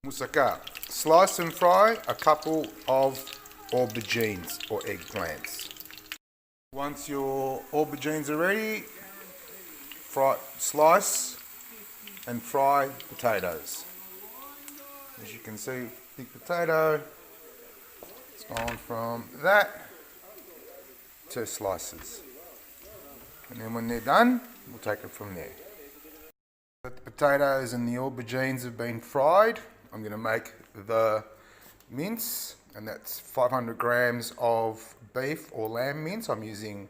Moussaka. Slice and fry a couple of aubergines or eggplants. Once your aubergines are ready, slice and fry potatoes. As you can see, big potato, it's gone from that to slices. And then when they're done, we'll take it from there. The potatoes and the aubergines have been fried. I'm going to make the mince, and that's 500 grams of beef or lamb mince. I'm using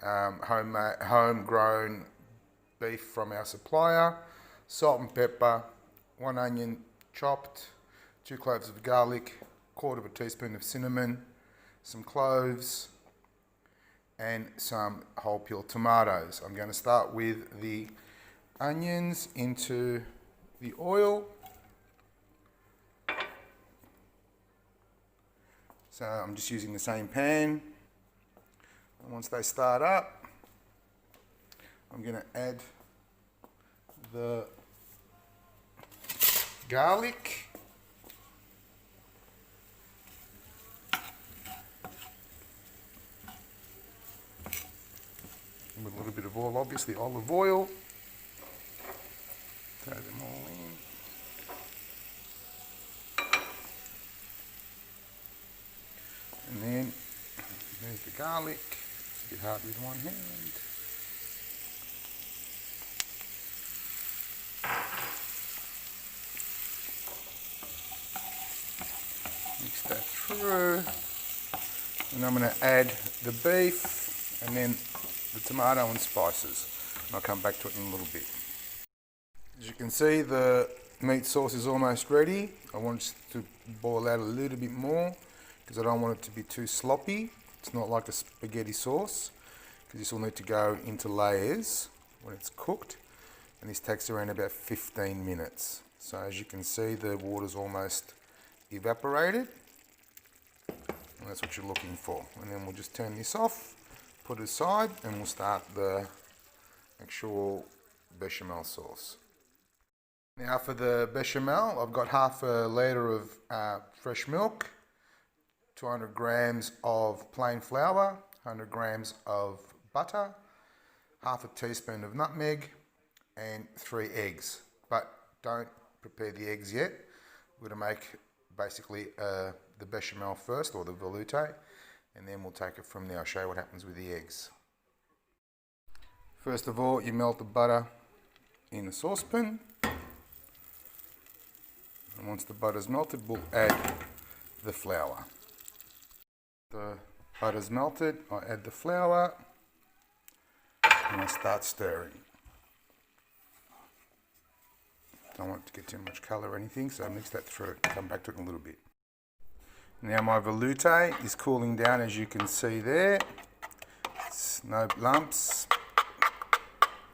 homegrown beef from our supplier, salt and pepper, 1 onion chopped, 2 cloves of garlic, 1/4 teaspoon of cinnamon, some cloves, and some whole peeled tomatoes. I'm going to start with the onions into the oil. So I'm just using the same pan. And once they start up, I'm going to add the garlic. With a little bit of oil, obviously olive oil. Throw them all in. And then there's the garlic. It's a bit hard with one hand. Mix that through. And I'm going to add the beef and then the tomato and spices. And I'll come back to it in a little bit. As you can see, the meat sauce is almost ready. I want it to boil out a little bit more because I don't want it to be too sloppy. It's not like a spaghetti sauce, because this will need to go into layers when it's cooked, and this takes around about 15 minutes. So as you can see, the water's almost evaporated, and that's what you're looking for. And then we'll just turn this off, put it aside, and we'll start the actual bechamel sauce. Now for the bechamel, I've got half a litre of fresh milk, 200 grams of plain flour, 100 grams of butter, half a teaspoon of nutmeg, and 3 eggs. But don't prepare the eggs yet. We're going to make basically the bechamel first, or the velouté, and then we'll take it from there. I'll show you what happens with the eggs. First of all, you melt the butter in a saucepan. And once the butter's melted, we'll add the flour. The butter's melted, I add the flour and I start stirring. Don't want it to get too much colour or anything, so I mix that through. Come back to it in a little bit. Now my velouté is cooling down, as you can see there. It's no lumps,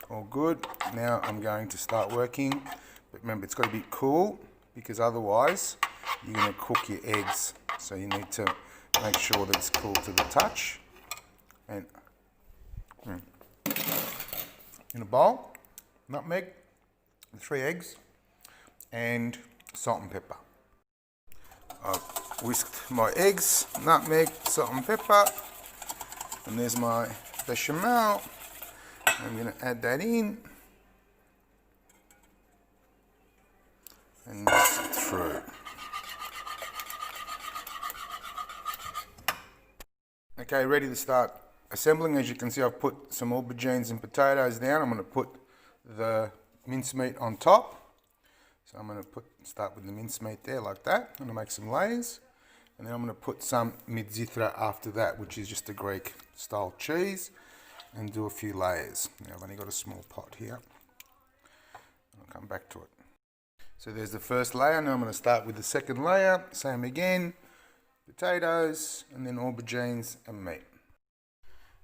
all good. Now I'm going to start working, but remember it's got to be cool, because otherwise you're going to cook your eggs. So you need to make sure that it's cool to the touch. And in a bowl, nutmeg, 3 eggs, and salt and pepper. I've whisked my eggs, nutmeg, salt and pepper, and there's my bechamel. I'm going to add that in and mix it through. Okay, ready to start assembling. As you can see, I've put some aubergines and potatoes down. I'm going to put the mincemeat on top. So I'm going to start with the mincemeat there like that. I'm going to make some layers. And then I'm going to put some mezitra after that, which is just a Greek style cheese, and do a few layers. Now I've only got a small pot here. I'll come back to it. So there's the first layer. Now I'm going to start with the second layer. Same again. Potatoes, and then aubergines and meat.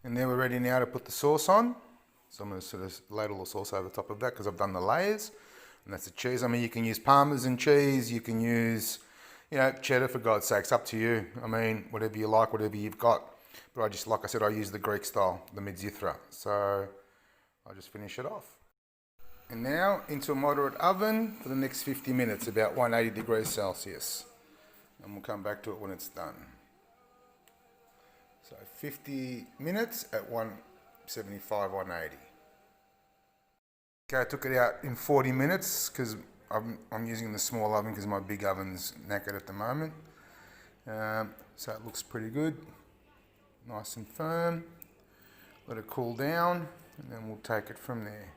And then we're ready now to put the sauce on. So I'm going to sort of ladle the sauce over the top of that because I've done the layers. And that's the cheese. I mean, you can use Parmesan cheese, you can use, cheddar, for God's sake. It's up to you. I mean, whatever you like, whatever you've got. But I just, like I said, I use the Greek style, the mezitra. So I'll just finish it off. And now into a moderate oven for the next 50 minutes, about 180 degrees Celsius. And we'll come back to it when it's done. So 50 minutes at 175, 180. Okay, I took it out in 40 minutes because I'm using the small oven because my big oven's knackered at the moment. So it looks pretty good, nice and firm. Let it cool down and then we'll take it from there.